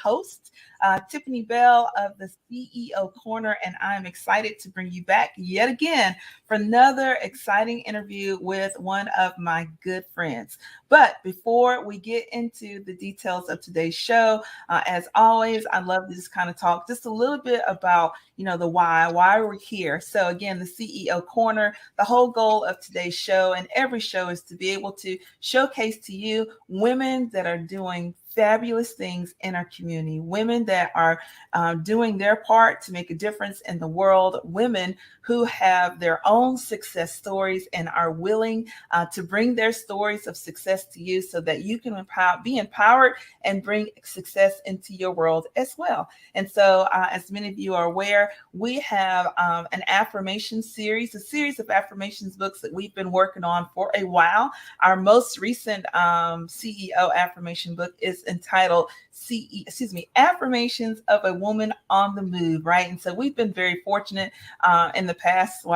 host, Tiffany Bell of the CEO Corner, and I'm excited to bring you back yet again for another exciting interview with one of my good friends. But before we get into the details of today's show, as always, I love to just kind of talk just a little bit about, the why we're here. So again, the CEO Corner, the whole goal of today's show and every show is to be able to showcase to you women that are doing fabulous things in our community, women that are doing their part to make a difference in the world, women who have their own success stories and are willing to bring their stories of success to you so that you can be empowered and bring success into your world as well. And so, as many of you are aware, we have an affirmation series, a series of affirmations books that we've been working on for a while. Our most recent CEO affirmation book is entitled Affirmations of a Woman on the Move, right? And so we've been very fortunate in the past,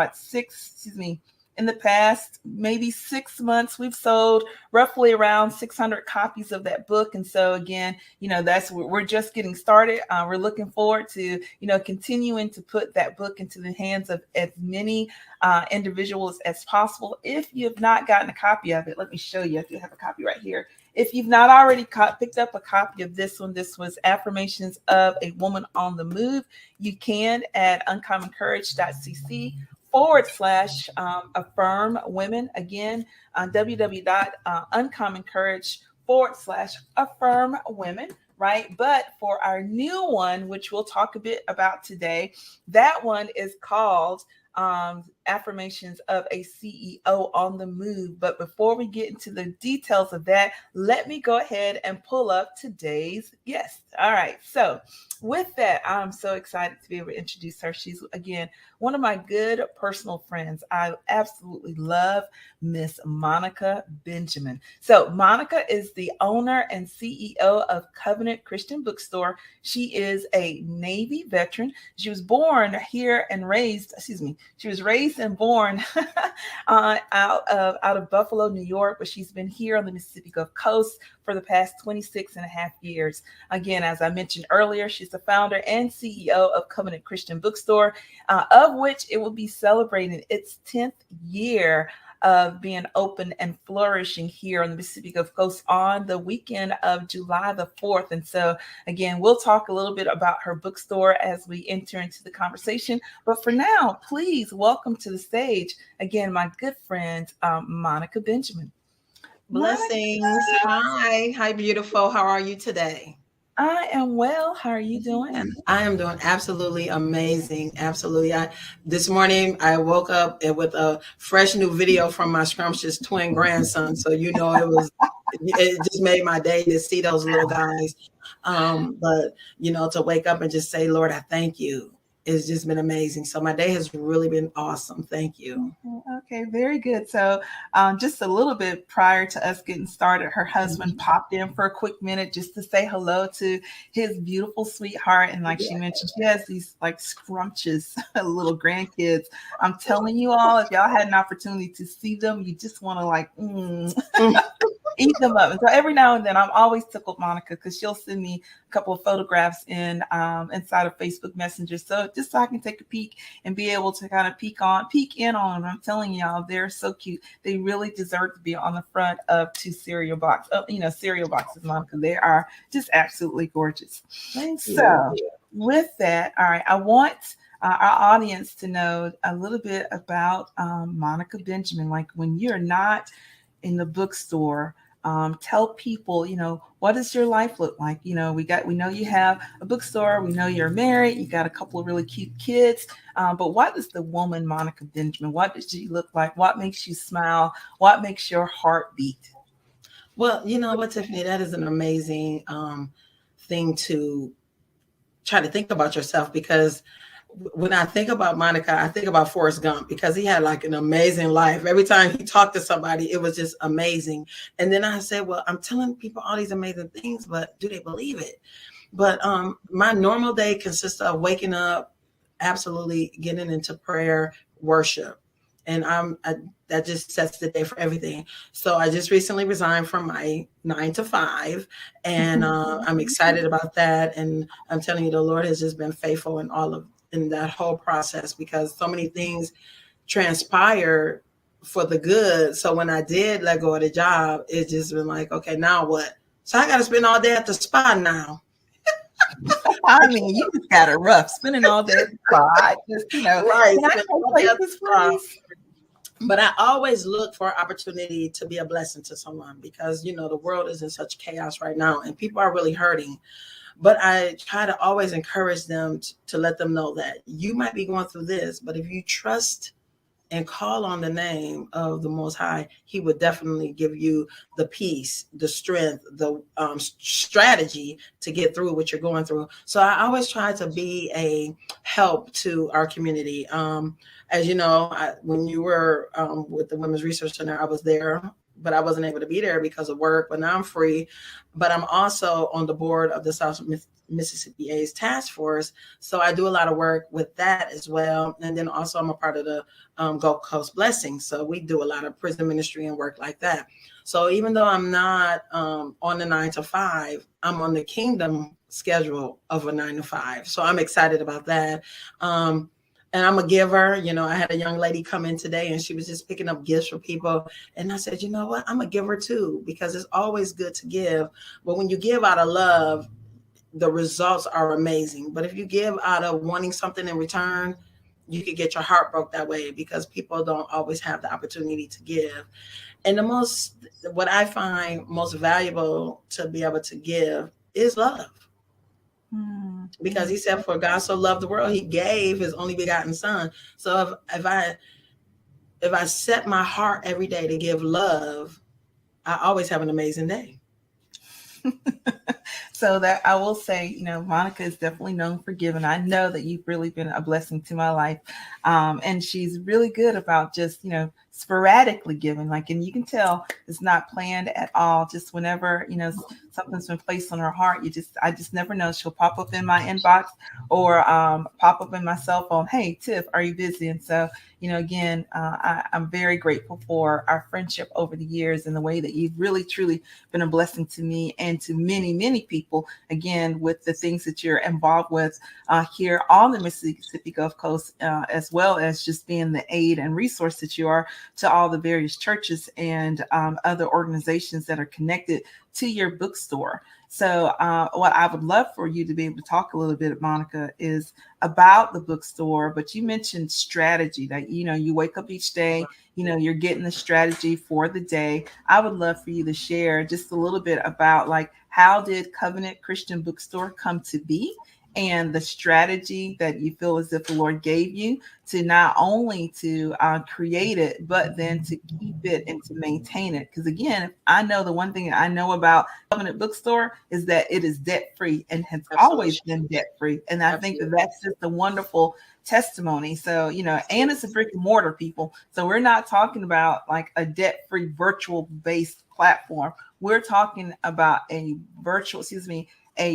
in the past maybe 6 months, we've sold roughly around 600 copies of that book. And so again, we're just getting started. We're looking forward to, continuing to put that book into the hands of as many individuals as possible. If you have not gotten a copy of it, let me show you. If you have a copy right here. If you've not already picked up a copy of this one, this was Affirmations of a Woman on the Move. You can at uncommoncourage.cc/affirm women. Again, www.uncommoncourage/affirm women. Right. But for our new one, which we'll talk a bit about today, that one is called Affirmations of a CEO on the Move. But before we get into the details of that, let me go ahead and pull up today's guest. All right. So with that, I'm so excited to be able to introduce her. She's, again, one of my good personal friends. I absolutely love Miss Monica Benjamin. So Monica is the owner and CEO of Covenant Christian Bookstore. She is a Navy veteran. She was born here and raised, she was raised and born out of Buffalo, New York, but she's been here on the Mississippi Gulf Coast for the past 26 and a half years. Again, as I mentioned earlier, she's the founder and CEO of Covenant Christian Bookstore, of which it will be celebrating its 10th year of being open and flourishing here on the Mississippi Gulf Coast on the weekend of July the 4th. And so, again, we'll talk a little bit about her bookstore as we enter into the conversation. But for now, please welcome to the stage, again, my good friend, Monica Benjamin. Blessings. Monica. Hi, beautiful. How are you today? I am well. How are you doing? I am doing absolutely amazing. Absolutely. This morning I woke up with a fresh new video from my scrumptious twin grandson. So it just made my day to see those little guys. But to wake up and just say, Lord, I thank you. It's just been amazing. So my day has really been awesome. Thank you. Okay, very good. So just a little bit prior to us getting started, her husband popped in for a quick minute just to say hello to his beautiful sweetheart. And like she mentioned, she has these like scrumptious little grandkids. I'm telling you all, if y'all had an opportunity to see them, you just want to eat them up. And so every now and then I'm always tickled Monica because she'll send me a couple of photographs inside of Facebook Messenger. So just so I can take a peek and be able to kind of peek in on them. I'm telling y'all, they're so cute. They really deserve to be on the front of two cereal boxes, Monica. They are just absolutely gorgeous. Thank you. So with that, all right, I want our audience to know a little bit about Monica Benjamin. Like when you're not in the bookstore, tell people, what does your life look like? We know you have a bookstore. We know you're married. You got a couple of really cute kids. But what is the woman, Monica Benjamin? What does she look like? What makes you smile? What makes your heart beat? Well, you know what, Tiffany, that is an amazing thing to try to think about yourself, because when I think about Monica, I think about Forrest Gump, because he had like an amazing life. Every time he talked to somebody, it was just amazing. And then I said, well, I'm telling people all these amazing things, but do they believe it? But my normal day consists of waking up, absolutely getting into prayer, worship. And that just sets the day for everything. So I just recently resigned from my 9 to 5, and I'm excited about that. And I'm telling you, the Lord has just been faithful in that whole process, because so many things transpire for the good. So when I did let go of the job, it's just been like, okay, now what? So I got to spend all day at the spa now. I mean, you just got it rough spending all day at the spa. I just, Right, can I spend go all day at the places, spa. please? But I always look for opportunity to be a blessing to someone, because the world is in such chaos right now and people are really hurting. But I try to always encourage them to let them know that you might be going through this, but if you trust and call on the name of the Most High, He would definitely give you the peace, the strength, the strategy to get through what you're going through. So I always try to be a help to our community. As you know, when you were with the Women's Research Center, I was there, but I wasn't able to be there because of work. But now I'm free. But I'm also on the board of the South Mississippi AIDS Task Force. So I do a lot of work with that as well. And then also I'm a part of the Gulf Coast Blessing. So we do a lot of prison ministry and work like that. So even though I'm not on the 9 to 5, I'm on the kingdom schedule of a 9 to 5. So I'm excited about that. And I'm a giver. I had a young lady come in today and she was just picking up gifts for people. And I said, you know what? I'm a giver too, because it's always good to give. But when you give out of love, the results are amazing. But if you give out of wanting something in return, you could get your heart broke that way, because people don't always have the opportunity to give. And what I find most valuable to be able to give is love. Because He said, for God so loved the world, He gave His only begotten Son. So if I set my heart every day to give love, I always have an amazing day. So that I will say, Monica is definitely known for giving. I know that you've really been a blessing to my life. And she's really good about just, sporadically giving. Like, and you can tell it's not planned at all. Just whenever, something's been placed on her heart, I just never know. She'll pop up in my inbox or pop up in my cell phone. Hey, Tiff, are you busy? And so, again, I'm very grateful for our friendship over the years and the way that you've really, truly been a blessing to me and to many, many people, again, with the things that you're involved with here on the Mississippi Gulf Coast, as well as just being the aid and resource that you are to all the various churches and other organizations that are connected to your bookstore. So what I would love for you to be able to talk a little bit, Monica, is about the bookstore. But you mentioned strategy, that, you wake up each day, you're getting the strategy for the day. I would love for you to share just a little bit about, like, how did Covenant Christian Bookstore come to be, and the strategy that you feel as if the Lord gave you to not only to create it, but then to keep it and to maintain it. Because again, I know the one thing I know about Covenant Bookstore is that it is debt free and has always been debt free. And I think that that's just a wonderful testimony. So, and it's a brick and mortar, people. So we're not talking about like a debt free virtual based platform. We're talking about a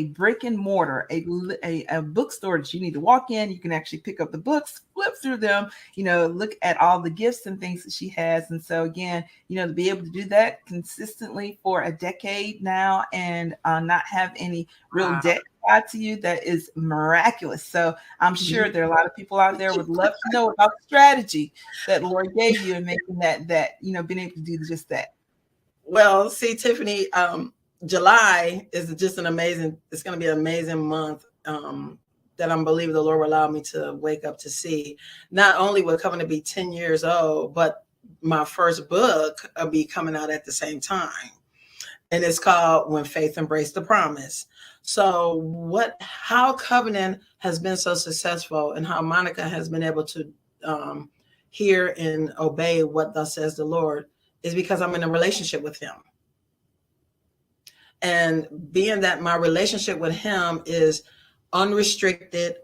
brick and mortar, a bookstore that you need to walk in. You can actually pick up the books, flip through them, look at all the gifts and things that she has. And so again, to be able to do that consistently for a decade now and not have any real debt to you, that is miraculous. So I'm sure there are a lot of people out there would love to know about the strategy that the Lord gave you in making that being able to do just that. Well, see, Tiffany, July is just it's going to be an amazing month that I'm believing the Lord will allow me to wake up to see. Not only will Covenant be 10 years old, but my first book will be coming out at the same time. And it's called When Faith Embraced the Promise. So how Covenant has been so successful, and how Monica has been able to hear and obey what thus says the Lord, is because I'm in a relationship with Him. And being that my relationship with Him is unrestricted,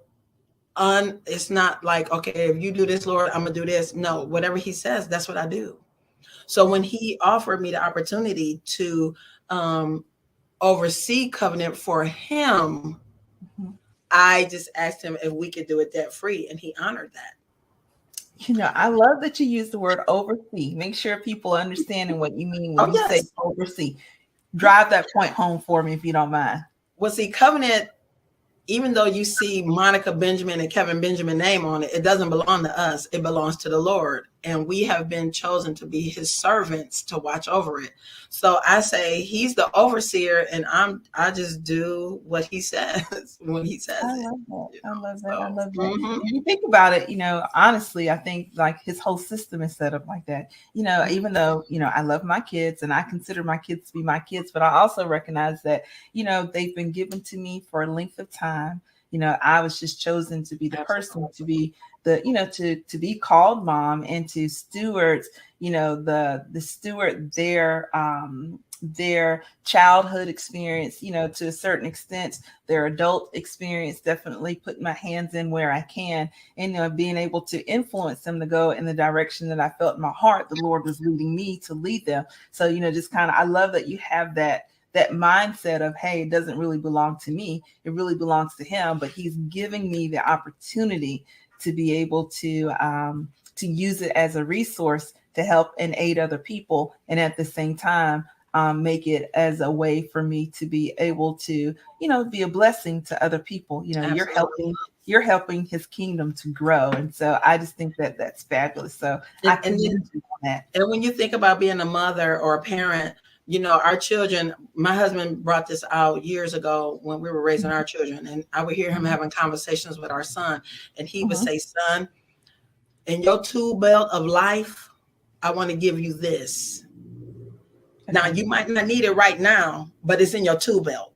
it's not like, okay, if you do this, Lord, I'm gonna do this. No, whatever He says, that's what I do. So when He offered me the opportunity to oversee Covenant for Him, I just asked Him if we could do it debt free, and He honored that. I love that you use the word oversee. Make sure people understand what you mean when Oh you say yes. oversee. Drive that point home for me if you don't mind. Well, see, covenant, even though you see Monica Benjamin and Kevin Benjamin name on it, it doesn't belong to us. It belongs to the Lord. And we have been chosen to be his servants to watch over it. So I say he's the overseer and I just do what he says when he I says it. love that. You I know. love that. I So love that. And you think about it, honestly, I think like his whole system is set up like that. Even though, I love my kids and I consider my kids to be my kids, but I also recognize that, they've been given to me for a length of time. I was just chosen to be the person, to be to be called mom and to steward, the steward their childhood experience, to a certain extent, their adult experience, definitely putting my hands in where I can, and being able to influence them to go in the direction that I felt in my heart the Lord was leading me to lead them. So, just kind of, I love that you have that mindset of, hey, it doesn't really belong to me, it really belongs to him, but he's giving me the opportunity to be able to use it as a resource to help and aid other people, and at the same time make it as a way for me to be able to, be a blessing to other people. absolutely. You're helping his kingdom to grow, and so I just think that that's fabulous. So I And commend you on that. And when you think about being a mother or a parent, our children, my husband brought this out years ago when we were raising our children, and I would hear him having conversations with our son, and he would Mhm. say, son, in your tool belt of life, I want to give you this. Now, Okay. you might not need it right now, but it's in your tool belt.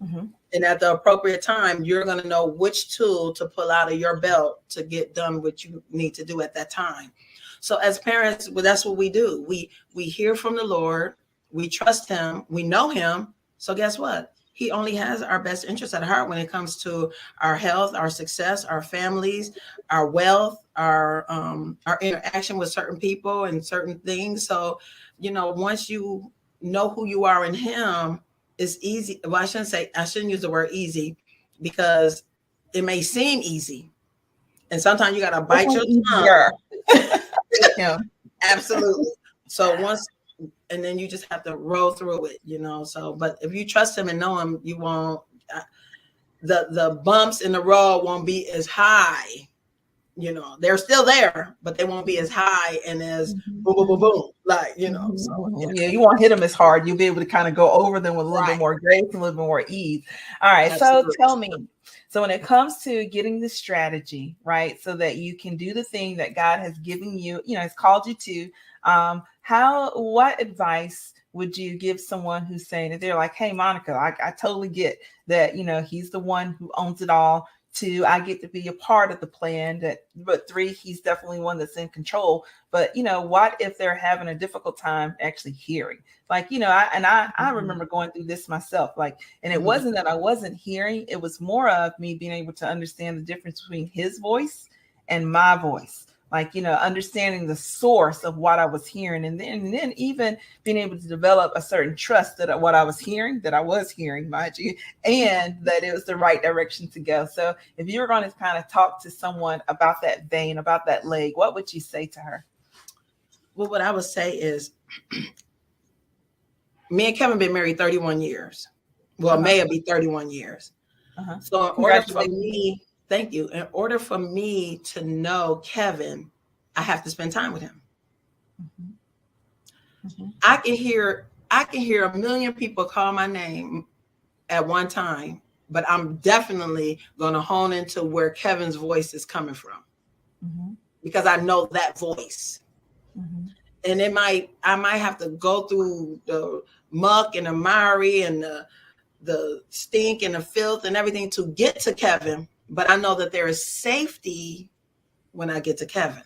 Mhm. And at the appropriate time, you're going to know which tool to pull out of your belt to get done what you need to do at that time. So as parents, well, that's what we do. We hear from the Lord, we trust him, we know him. So guess what? He only has our best interest at heart when it comes to our health, our success, our families, our wealth, our interaction with certain people and certain things. So, once you know who you are in him, it's easy. Well, I shouldn't use the word easy because it may seem easy. And sometimes you got to bite Definitely your tongue. easier with him. Absolutely. So and then you just have to roll through it. So, but if you trust him and know him, you won't, the bumps in the road won't be as high. They're still there, but they won't be as high and as boom, boom, boom, boom. Like, so yeah. Yeah, you won't hit them as hard. You'll be able to kind of go over them with a little bit Right. more grace and a little bit more ease. All right. So Absolutely. tell me, so when it comes to getting the strategy, right, so that you can do the thing that God has given you, has called you to, what advice would you give someone who's saying that they're like, hey, Monica, I totally get that, he's the one who owns it all. Two, I get to be a part of the plan. But three, he's definitely one that's in control. But what if they're having a difficult time actually hearing? Like, I remember going through this myself. Like, and it wasn't that I wasn't hearing; it was more of me being able to understand the difference between his voice and my voice. Like, understanding the source of what I was hearing, and then even being able to develop a certain trust that what I was hearing, mind you, and that it was the right direction to go. So if you were going to kind of talk to someone about that vein, about that leg, what would you say to her? Well, what I would say is me and Kevin been married 31 years. Well, Uh-huh. May will be 31 years. Uh-huh. So in order for Congratulations. me, thank you. In order for me to know Kevin, I have to spend time with him. Mhm. Mhm. I can hear a million people call my name at one time, but I'm definitely going to hone into where Kevin's voice is coming from Mhm. because I know that voice. Mhm. And I might have to go through the muck and the miry and the stink and the filth and everything to get to Kevin, but I know that there is safety when I get to Kevin.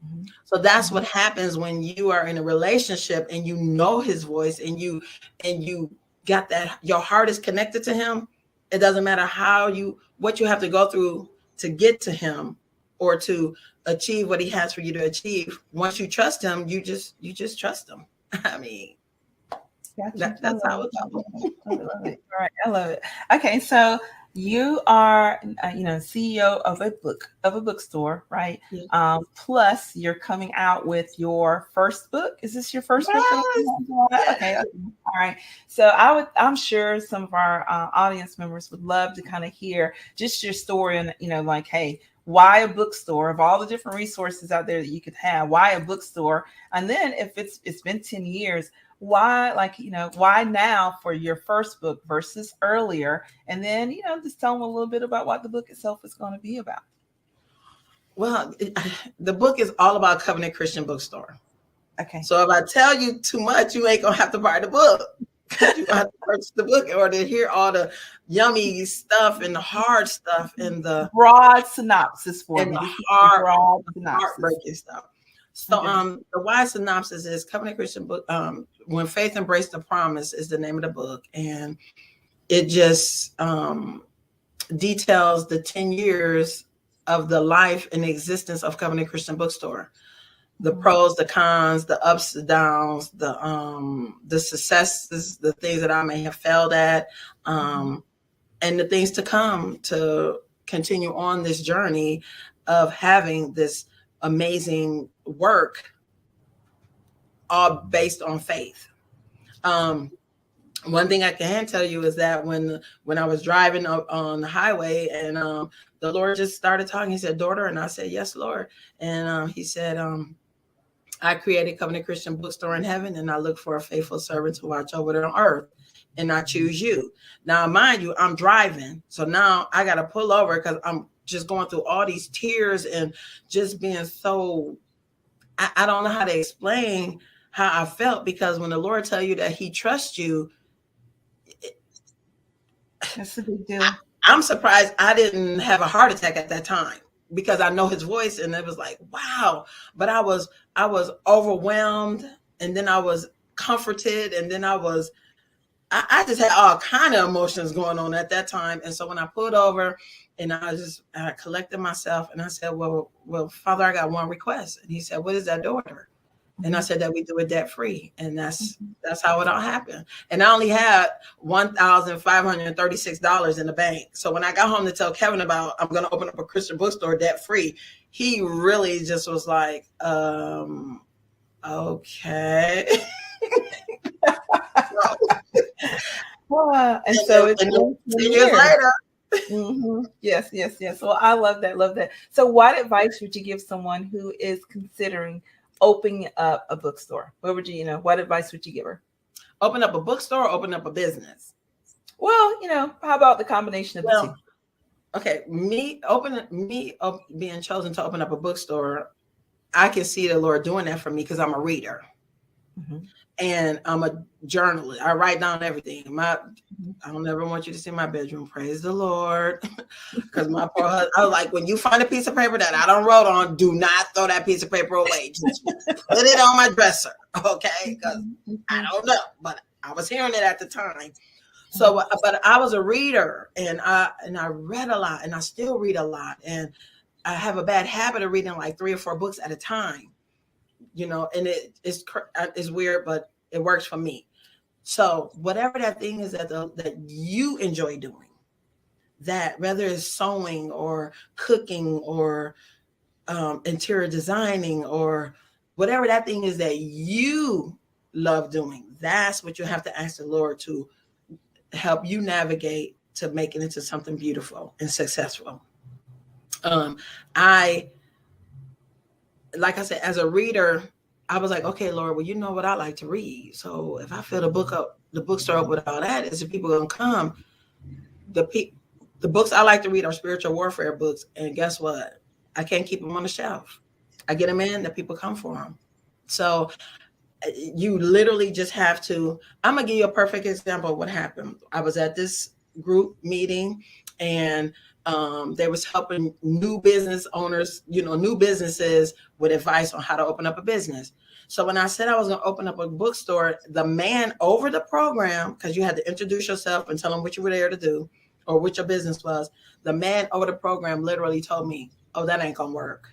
Mhm. So that's what happens when you are in a relationship and you know his voice and you got that your heart is connected to him. It doesn't matter what you have to go through to get to him or to achieve what he has for you to achieve. Once you trust him, you just trust him. I mean, Gotcha. I that's love how it. it I goes. love it. I love it. All right. I love it. Okay. So You are, CEO of a bookstore, right? Yeah. Plus, you're coming out with your first book. Is this your first book? Yes. Okay, okay, all right. So I'm sure some of our audience members would love to kind of hear just your story, and like, hey, why a bookstore? Of all the different resources out there that you could have, why a bookstore? And then if it's been 10 years, why, like, why now for your first book versus earlier? And then, just tell them a little bit about what the book itself is going to be about. Well, the book is all about Covenant Christian Bookstore. Okay. So if I tell you too much, you ain't gonna have to buy the book. You have to purchase the book or to hear all the yummy stuff and the hard stuff and the Broad synopsis for and me. the This is the broad synopsis. heartbreaking stuff. So Okay. the wide synopsis is Covenant Christian Book. When Faith Embraced the Promise is the name of the book, and it just details the 10 years of the life and existence of Covenant Christian Bookstore. The pros, the cons, the ups, the downs, the successes, the things that I may have failed at, and the things to come to continue on this journey of having this amazing work, all based on faith. One thing I can tell you is that when I was driving on the highway and the Lord just started talking, he said, "Daughter," and I said, "Yes, Lord." And he said, "I created Covenant Christian Bookstore in heaven, and I look for a faithful servant to watch over it on earth, and I choose you." Now, mind you, I'm driving, so now I got to pull over because I'm just going through all these tears and just being so, I don't know how to explain how I felt, because when the Lord tell you that he trusts you, That's a big deal. I'm surprised I didn't have a heart attack at that time, because I know his voice, and it was like, wow. But I was overwhelmed, and then I was comforted, and then I just had all kind of emotions going on at that time. And so when I pulled over and I collected myself, and I said, well, Father, I got one request. And he said, "What is that, daughter?" And I said that we do it debt free. And that's how it all happened. And I only had $1,536 in the bank. So when I got home to tell Kevin about I'm going to open up a Christian bookstore debt free, he really just was like, okay. And so it's 10 years years. later. Yes, yes, yes. Well, I love that. Love that. So what advice would you give someone who is considering opening up a bookstore? What would what advice would you give her? Open up a bookstore, open up a business. Well, how about the combination of the two? Okay, me being chosen to open up a bookstore, I can see the Lord doing that for me because I'm a reader. And I'm a journalist. I write down everything. I don't ever want you to see my bedroom. Praise the Lord. Because my poor husband, I was like, when you find a piece of paper that I don't wrote on, do not throw that piece of paper away. Just put it on my dresser. Okay. Because I don't know. But I was hearing it at the time. So, but I was a reader, and I read a lot, and I still read a lot. And I have a bad habit of reading like 3 or 4 books at a time. And it's weird, but it works for me. So whatever that thing is that you enjoy doing, that whether it's sewing or cooking or interior designing or whatever that thing is that you love doing, that's what you have to ask the Lord to help you navigate to make it into something beautiful and successful. Like I said, as a reader, I was like, okay, Lord, well, you know what I like to read. So if I fill the bookstore up with all that, is the people gonna come? The books I like to read are spiritual warfare books, and guess what? I can't keep them on the shelf. I get them in, the people come for them. So you literally just have to. I'm gonna give you a perfect example of what happened. I was at this group meeting, and they was helping new business owners, new businesses with advice on how to open up a business. So when I said I was going to open up a bookstore, the man over the program, because you had to introduce yourself and tell them what you were there to do or what your business was, the man over the program literally told me, "Oh, that ain't going to work."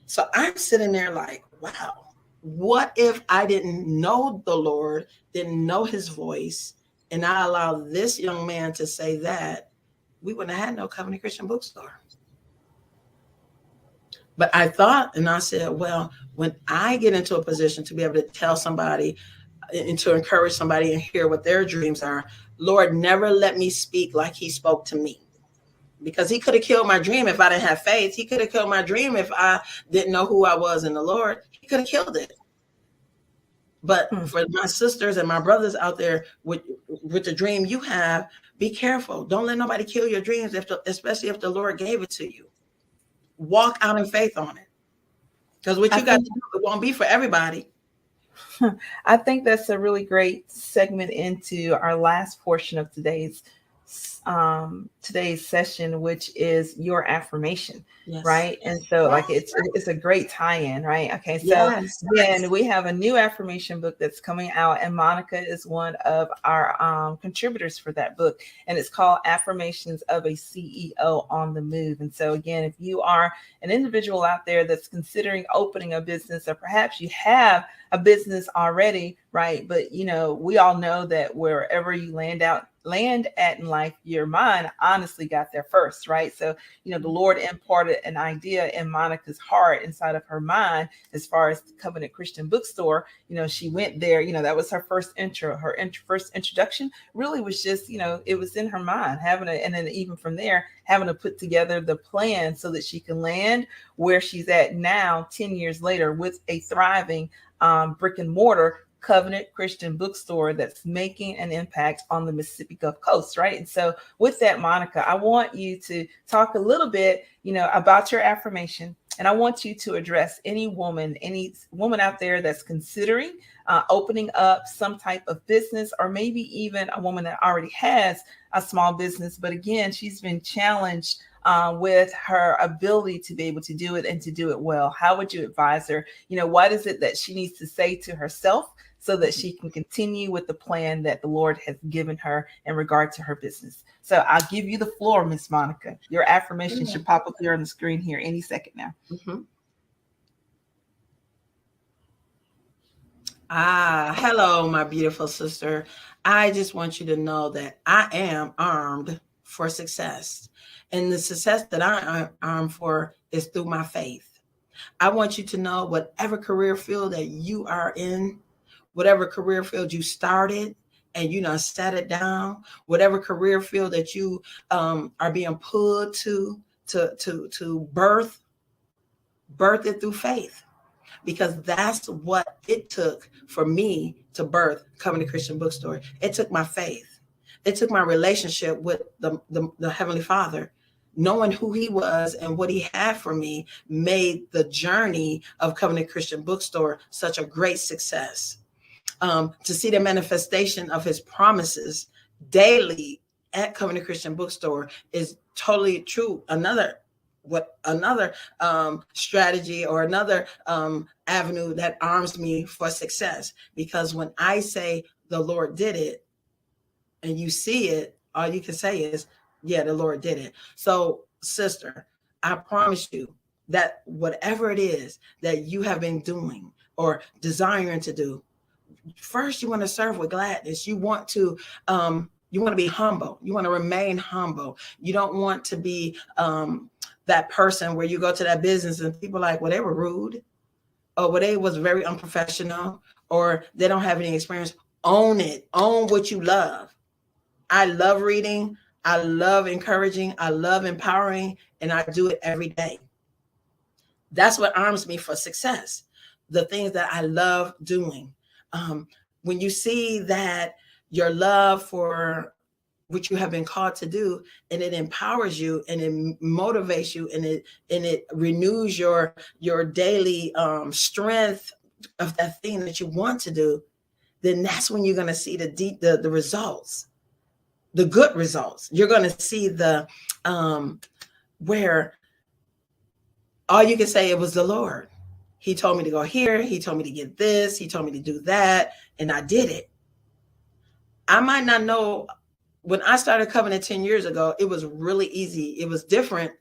So I'm sitting there like, wow, what if I didn't know the Lord, didn't know his voice, and I allowed this young man to say that, we wouldn't have had no Covenant Christian Bookstore. But I thought, and I said, well, when I get into a position to be able to tell somebody and to encourage somebody and hear what their dreams are, Lord, never let me speak like he spoke to me. Because he could have killed my dream if I didn't have faith. He could have killed my dream if I didn't know who I was in the Lord. He could have killed it. But for my sisters and my brothers out there with the dream you have, be careful. Don't let nobody kill your dreams, especially if the Lord gave it to you. Walk out in faith on it. Because what you got to do, it won't be for everybody. I think that's a really great segment into our last portion of today's session, which is your affirmation. Yes. Right. And so yes. Like it's a great tie-in, right? Okay. So yes. Then we have a new affirmation book that's coming out, and Monica is one of our contributors for that book, and it's called Affirmations of a CEO on the Move. And so again, if you are an individual out there that's considering opening a business, or perhaps you have a business already, right? But we all know that wherever you land at in life, your mind honestly got there first, right? So, the Lord imparted an idea in Monica's heart, inside of her mind, as far as the Covenant Christian Bookstore. She went there, that was her first first introduction really was just, it was in her mind, and then even from there, having to put together the plan so that she can land where she's at now, 10 years later, with a thriving brick and mortar Covenant Christian Bookstore that's making an impact on the Mississippi Gulf Coast, right? And so with that, Monica, I want you to talk a little bit, about your affirmation. And I want you to address any woman out there that's considering opening up some type of business, or maybe even a woman that already has a small business. But again, she's been challenged with her ability to be able to do it and to do it well. How would you advise her? What is it that she needs to say to herself so that she can continue with the plan that the Lord has given her in regard to her business? So I'll give you the floor, Miss Monica. Your affirmation should pop up here on the screen here any second now. Mm-hmm. Hello, my beautiful sister. I just want you to know that I am armed for success. And the success that I'm armed for is through my faith. I want you to know, whatever career field that you are in, whatever career field you started and set it down, whatever career field that you are being pulled to birth it through faith. Because that's what it took for me to birth Covenant Christian Bookstore. It took my faith. It took my relationship with the Heavenly Father. Knowing who he was and what he had for me made the journey of Covenant Christian Bookstore such a great success. To see the manifestation of his promises daily at Covenant Christian Bookstore is totally true. Another strategy or another avenue that arms me for success. Because when I say the Lord did it and you see it, all you can say is, yeah, the Lord did it. So, sister, I promise you that whatever it is that you have been doing or desiring to do, first you want to serve with gladness. You want to be humble. You want to remain humble. You don't want to be that person where you go to that business and people are like, well, they were rude, or well, they was very unprofessional, or they don't have any experience. Own it. Own what you love. I love reading. I love encouraging. I love empowering, and I do it every day. That's what arms me for success. The things that I love doing. When you see that your love for what you have been called to do, and it empowers you and it motivates you and it renews your daily strength of that thing that you want to do, then that's when you're going to see the results, the good results. You're going to see the where all you can say, it was the Lord. He told me to go here. He told me to get this. He told me to do that. And I did it. I might not know. When I started Covenant 10 years ago, it was really easy. It was different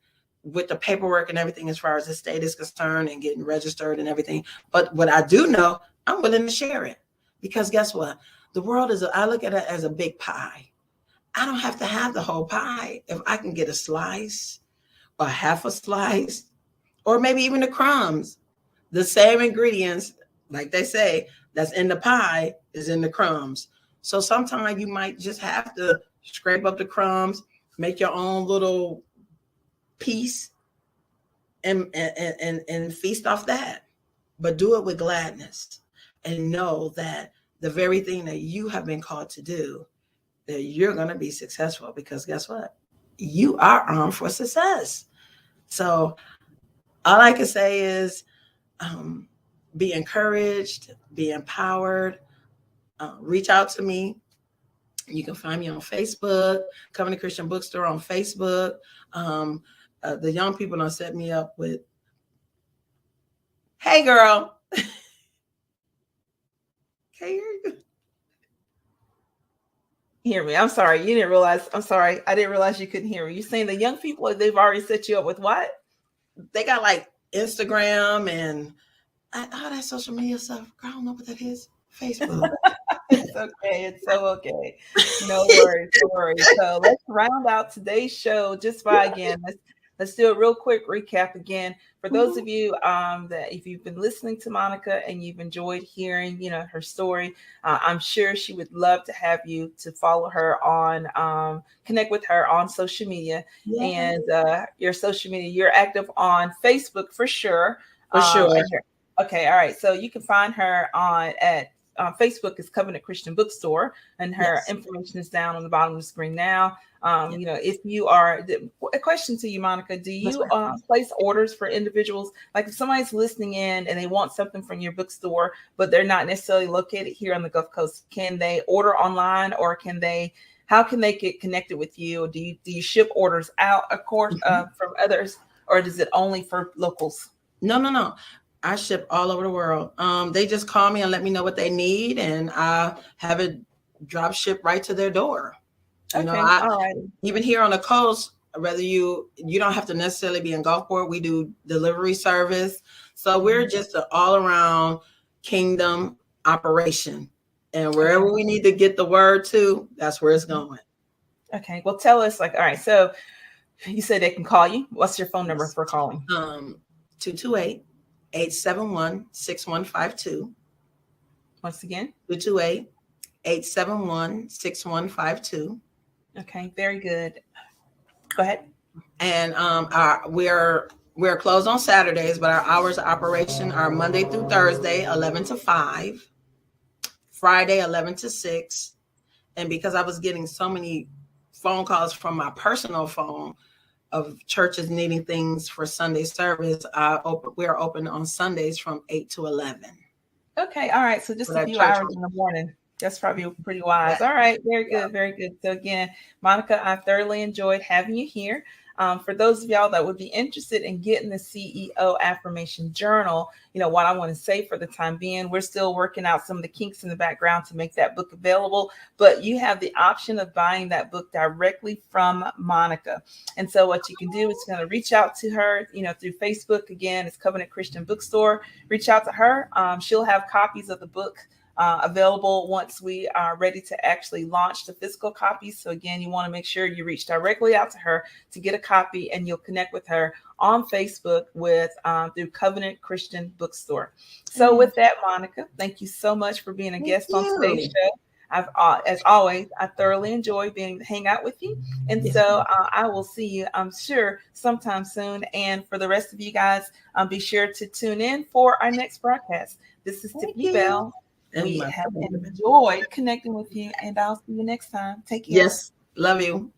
with the paperwork and everything as far as the state is concerned and getting registered and everything. But what I do know, I'm willing to share it. Because guess what? the world is, I look at it as a big pie. I don't have to have the whole pie. If I can get a slice or half a slice, or maybe even the crumbs, the same ingredients, like they say, that's in the pie is in the crumbs. So sometimes you might just have to scrape up the crumbs, make your own little piece, and feast off that. But do it with gladness and know that the very thing that you have been called to do, that you're going to be successful, because guess what? You are armed for success. So all I can say is be encouraged, be empowered, reach out to me. You can find me on Facebook, Covenant Christian Bookstore on Facebook. The young people don't set me up with, hey girl, okay, Hear me. I'm sorry. You didn't realize. I'm sorry. I didn't realize you couldn't hear me. You're saying the young people, they've already set you up with what? They got like Instagram and all that social media stuff. I don't know what that is. Facebook. It's okay. It's so okay. No worries. No worries. So let's round out today's show just by again. Let's do a real quick recap again. For those of you that if you've been listening to Monica and you've enjoyed hearing, her story, I'm sure she would love to have you to follow her on, connect with her on social media. And your social media, you're active on Facebook for sure. For sure. Okay. All right. So you can find her at Facebook is Covenant Christian Bookstore, and her information is down on the bottom of the screen now. If you are, a question to you, Monica, do you place orders for individuals? Like if somebody's listening in and they want something from your bookstore, but they're not necessarily located here on the Gulf Coast, can they order online, or how can they get connected with you? Do you ship orders out, of course, from others, or is it only for locals? No. I ship all over the world. They just call me and let me know what they need, and I have it drop ship right to their door. All right. Even here on the coast, whether you don't have to necessarily be in Gulfport, we do delivery service. So we're just an all around kingdom operation, and wherever we need to get the word to, that's where it's going. Okay. Well, tell us, all right. So you said they can call you. What's your phone number for calling? 228-871-6152. Once again, 228-871-6152. Okay, very good. Go ahead. And we're closed on Saturdays, but our hours of operation are Monday through Thursday, 11 to 5, Friday, 11 to 6. And because I was getting so many phone calls from my personal phone of churches needing things for Sunday service, we're open on Sundays from 8 to 11. Okay, all right. So just a few hours in the morning. That's probably pretty wise. All right, very good, very good. So again, Monica, I thoroughly enjoyed having you here. For those of y'all that would be interested in getting the CEO Affirmation Journal, what I want to say for the time being, we're still working out some of the kinks in the background to make that book available, but you have the option of buying that book directly from Monica. And so what you can do is kind of reach out to her, through Facebook. Again, it's Covenant Christian Bookstore. Reach out to her. She'll have copies of the book available once we are ready to actually launch the physical copies. So again, you want to make sure you reach directly out to her to get a copy, and you'll connect with her on Facebook through Covenant Christian Bookstore. So with that, Monica, thank you so much for being a guest on today's show. As always, I thoroughly enjoy hang out with you. And so I will see you, I'm sure, sometime soon. And for the rest of you guys, be sure to tune in for our next broadcast. This is Tiffany Bell. We have enjoyed connecting with you, and I'll see you next time. Take care. Yes. Love you.